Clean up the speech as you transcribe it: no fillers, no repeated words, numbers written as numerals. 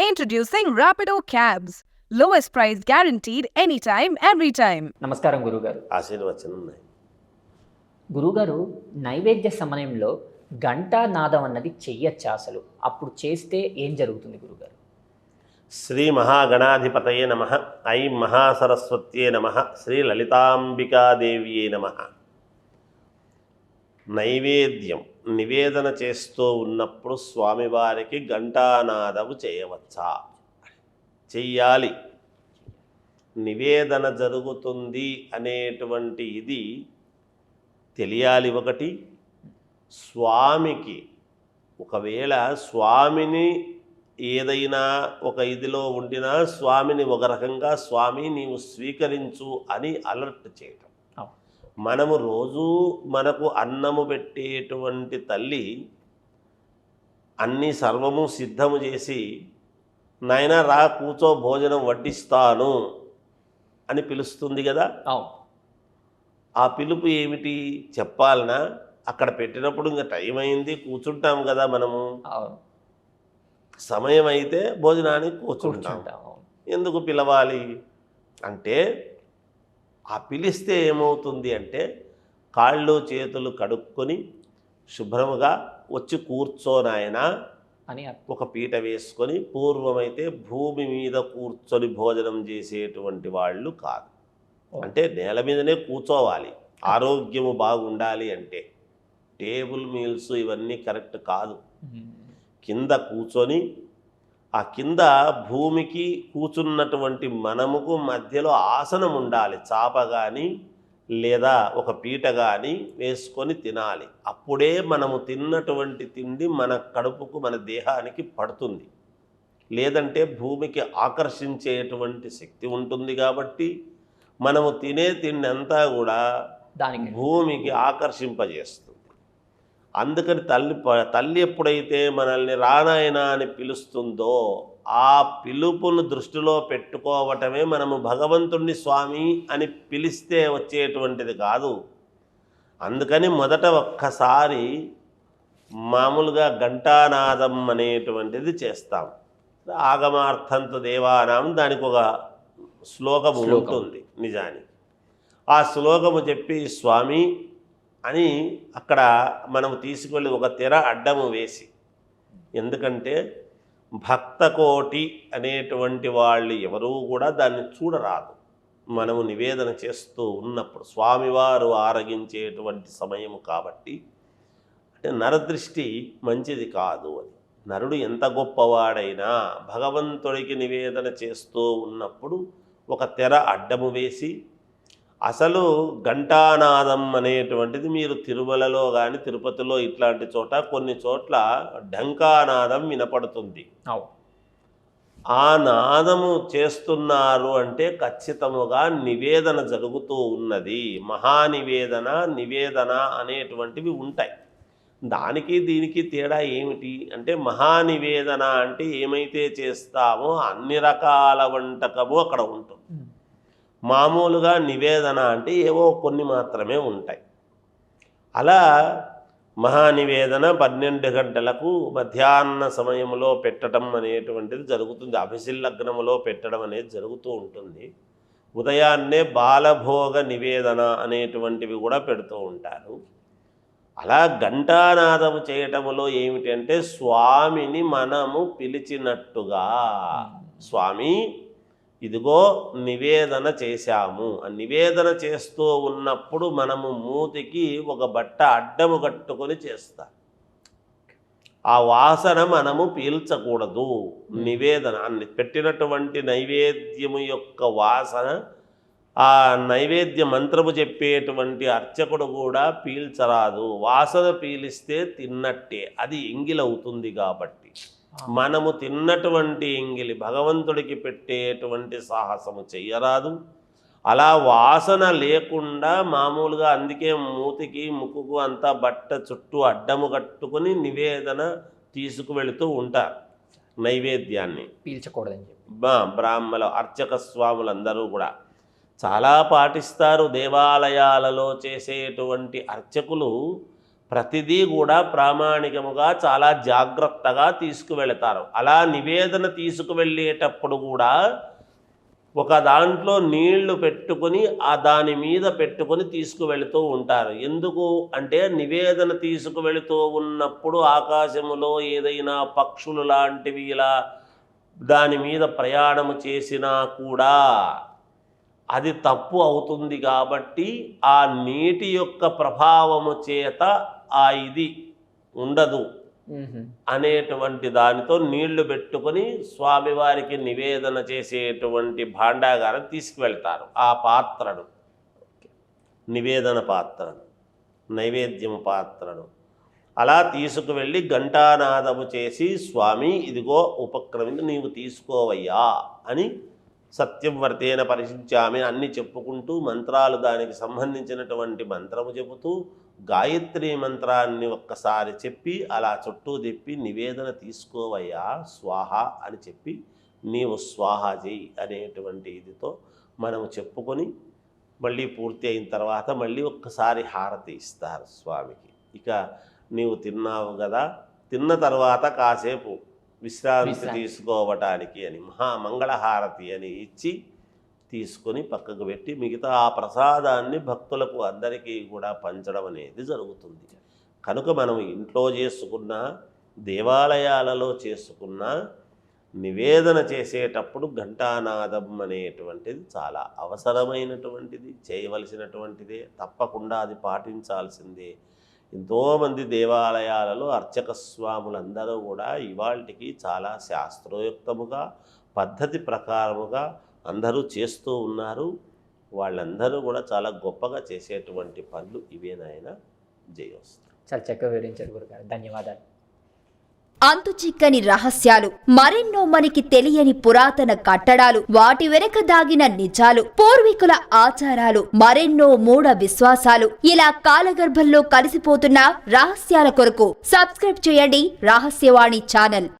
Introducing Rapido Cabs. Lowest price guaranteed anytime, every time. నమస్కారం గురుగారు. ఆశీర్వచనం ఉన్నాయి. గురుగారు, నైవేద్య సమయంలో గంటా నాదం అన్నది చెయ్యొచ్చా? అసలు అప్పుడు చేస్తే ఏం జరుగుతుంది గురుగారు? శ్రీ మహాగణాధిపతయే నమః. ఐం మహాసరస్వత్యే నమః. శ్రీ లలితాంబికాదేవియే నమః. నైవేద్యం నివేదన చేస్తూ ఉన్నప్పుడు స్వామివారికి ఘంటానాదము చేయవచ్చా? చెయ్యాలి. నివేదన జరుగుతుంది అనేటువంటి ఇది తెలియాలి. ఒకటి, స్వామికి ఒకవేళ స్వామిని ఏదైనా ఒక ఇదిలో ఉండినా స్వామిని ఒక రకంగా స్వామి నీవు స్వీకరించు అని అలర్ట్ చేయటం. మనము రోజు మనకు అన్నము పెట్టేటువంటి తల్లి అన్నీ సర్వము సిద్ధము చేసి నాయనా రా కూర్చో భోజనం వడ్డిస్తాను అని పిలుస్తుంది కదా. ఆ పిలుపు ఏమిటి చెప్పాలనా? అక్కడ పెట్టినప్పుడు ఇంకా టైం అయింది కూర్చుంటాం కదా మనము. సమయం అయితే భోజనానికి కూర్చుంటాం. ఎందుకు పిలవాలి అంటే, ఆ పిలిస్తే ఏమవుతుంది అంటే కాళ్ళు చేతులు కడుక్కొని శుభ్రముగా వచ్చి కూర్చోనాయనా అని ఒక పీట వేసుకొని, పూర్వమైతే భూమి మీద కూర్చొని భోజనం చేసేటువంటి వాళ్ళు కాదు. అంటే నేల మీదనే కూర్చోవాలి. ఆరోగ్యము బాగుండాలి అంటే టేబుల్ మీల్స్ ఇవన్నీ కరెక్ట్ కాదు. కింద కూర్చొని ఆ కింద భూమికి కూర్చున్నటువంటి మనముకు మధ్యలో ఆసనం ఉండాలి. చాప కానీ లేదా ఒక పీట కానీ వేసుకొని తినాలి. అప్పుడే మనము తిన్నటువంటి తిండి మన కడుపుకు మన దేహానికి పడుతుంది. లేదంటే భూమికి ఆకర్షించేటువంటి శక్తి ఉంటుంది. కాబట్టి మనము తినే తిండి అంతా కూడా భూమికి ఆకర్షింపజేస్తుంది. అందుకని తల్లి ఎప్పుడైతే మనల్ని రానాయనా అని పిలుస్తుందో ఆ పిలుపును దృష్టిలో పెట్టుకోవటమే మనము భగవంతుణ్ణి స్వామి అని పిలిస్తే వచ్చేటువంటిది కాదు. అందుకని మొదట ఒక్కసారి మామూలుగా ఘంటానాదం అనేటువంటిది చేస్తాం. ఆగమార్థంత దేవానాం దానికి ఒక శ్లోకము ఉంటుంది నిజానికి. ఆ శ్లోకము చెప్పి స్వామి అని అక్కడ మనము తీసుకెళ్ళి ఒక తెర అడ్డము వేసి, ఎందుకంటే భక్తకోటి అనేటువంటి వాళ్ళు ఎవరూ కూడా దాన్ని చూడరాదు. మనము నివేదన చేస్తూ ఉన్నప్పుడు స్వామివారు ఆరగించేటువంటి సమయము కాబట్టి, అంటే నరదృష్టి మంచిది కాదు అని. నరుడు ఎంత గొప్పవాడైనా భగవంతుడికి నివేదన చేస్తూ ఉన్నప్పుడు ఒక తెర అడ్డము వేసి, అసలు ఘంటానాదం అనేటువంటిది మీరు తిరుమలలో కానీ తిరుపతిలో ఇట్లాంటి చోట కొన్ని చోట్ల ఢంకానాదం వినపడుతుంది. ఆ నాదము చేస్తున్నారు అంటే ఖచ్చితముగా నివేదన జరుగుతూ ఉన్నది. మహానివేదన, నివేదన అనేటువంటివి ఉంటాయి. దానికి దీనికి తేడా ఏమిటి అంటే, మహానివేదన అంటే ఏమైతే చేస్తామో అన్ని రకాల వంటకము అక్కడ ఉంటుంది. మామూలుగా నివేదన అంటే ఏవో కొన్ని మాత్రమే ఉంటాయి. అలా మహానివేదన 12 గంటలకు మధ్యాహ్న సమయంలో పెట్టడం అనేటువంటిది జరుగుతుంది. అభిషిల్లగ్నములో పెట్టడం అనేది జరుగుతూ ఉంటుంది. ఉదయాన్నే బాలభోగ నివేదన అనేటువంటివి కూడా పెడుతూ ఉంటారు. అలా ఘంటానాదము చేయటములో ఏమిటంటే, స్వామిని మనము పిలిచినట్టుగా, స్వామి ఇదిగో నివేదన చేశాము. ఆ నివేదన చేస్తూ ఉన్నప్పుడు మనము మూతికి ఒక బట్ట అడ్డము కట్టుకొని చేస్తాం. ఆ వాసన మనము పీల్చకూడదు. నివేదన పెట్టినటువంటి నైవేద్యము యొక్క వాసన ఆ నైవేద్య మంత్రము చెప్పేటువంటి అర్చకుడు కూడా పీల్చరాదు. వాసన పీలిస్తే తిన్నట్టే, అది ఎంగిలవుతుంది. కాబట్టి మనము తిన్నటువంటి ఎంగిలి భగవంతుడికి పెట్టేటువంటి సాహసము చెయ్యరాదు. అలా వాసన లేకుండా మామూలుగా, అందుకే మూతికి ముక్కుకు అంతా బట్ట చుట్టూ అడ్డము కట్టుకుని నివేదన తీసుకువెళుతూ ఉంటారు. నైవేద్యాన్ని పీల్చకూడదని బ్రాహ్మణ అర్చక స్వాములందరూ కూడా చాలా పాటిస్తారు. దేవాలయాలలో చేసేటువంటి అర్చకులు ప్రతిదీ కూడా ప్రామాణికముగా చాలా జాగ్రత్తగా తీసుకువెళతారు. అలా నివేదన తీసుకువెళ్ళేటప్పుడు కూడా ఒక దాంట్లో నీళ్లు పెట్టుకొని దాని మీద పెట్టుకొని తీసుకువెళుతూ ఉంటారు. ఎందుకు అంటే నివేదన తీసుకువెళుతూ ఉన్నప్పుడు ఆకాశములో ఏదైనా పక్షులు లాంటివి ఇలా దాని మీద ప్రయాణము చేసినా కూడా అది తప్పు అవుతుంది. కాబట్టి ఆ నీటి యొక్క ప్రభావము చేత ఇది ఉండదు అనేటువంటి దానితో నీళ్లు పెట్టుకొని స్వామివారికి నివేదన చేసేటువంటి భాండాగారం తీసుకువెళ్తారు. ఆ పాత్రను, నివేదన పాత్రను, నైవేద్యం పాత్రను అలా తీసుకువెళ్ళి ఘంటానాదము చేసి, స్వామి ఇదిగో ఉపక్రమించి నీవు తీసుకోవయ్యా అని సత్యం వర్తేన పరిశించామి అన్ని చెప్పుకుంటూ మంత్రాలు దానికి సంబంధించినటువంటి మంత్రము చెబుతూ గాయత్రి మంత్రాన్ని ఒక్కసారి చెప్పి అలా చుట్టూ తిప్పి నివేదన తీసుకోవయ్యా స్వాహ అని చెప్పి నీవు స్వాహ చేయి అనేటువంటి ఇదితో మనము చెప్పుకొని మళ్ళీ పూర్తి అయిన తర్వాత మళ్ళీ ఒక్కసారి హారతి ఇస్తారు స్వామికి. ఇక నీవు తిన్నావు కదా, తిన్న తర్వాత కాసేపు విశ్రాంతి తీసుకోవటానికి అని మహామంగళహారతి అని ఇచ్చి తీసుకొని పక్కకు పెట్టి మిగతా ఆ ప్రసాదాన్ని భక్తులకు అందరికీ కూడా పంచడం అనేది జరుగుతుంది. కనుక మనం ఇంట్లో చేసుకున్న, దేవాలయాలలో చేసుకున్న నివేదన చేసేటప్పుడు ఘంటానాదం అనేటువంటిది చాలా అవసరమైనటువంటిది, చేయవలసినటువంటిదే, తప్పకుండా అది పాటించాల్సిందే. ఎంతోమంది దేవాలయాలలో అర్చక స్వాములందరూ కూడా ఇవాళకి చాలా శాస్త్రోయుక్తముగా పద్ధతి ప్రకారముగా అందరూ చేస్తూ ఉన్నారు. వాళ్ళందరూ కూడా చాలా గొప్పగా చేసేటువంటి పనులు ఇవేనాయన. జయోస్తు. చాలా చక్కగా వివరించారు గురుగారు, ధన్యవాదాలు. అంతుచిక్కని రహస్యాలు, మరెన్నో మనకి తెలియని పురాతన కట్టడాలు, వాటి వెనక దాగిన నిజాలు, పూర్వీకుల ఆచారాలు, మరెన్నో మూఢ విశ్వాసాలు, ఇలా కాలగర్భంలో కలిసిపోతున్న రహస్యాల కొరకు సబ్స్క్రైబ్ చేయండి రహస్యవాణి ఛానల్.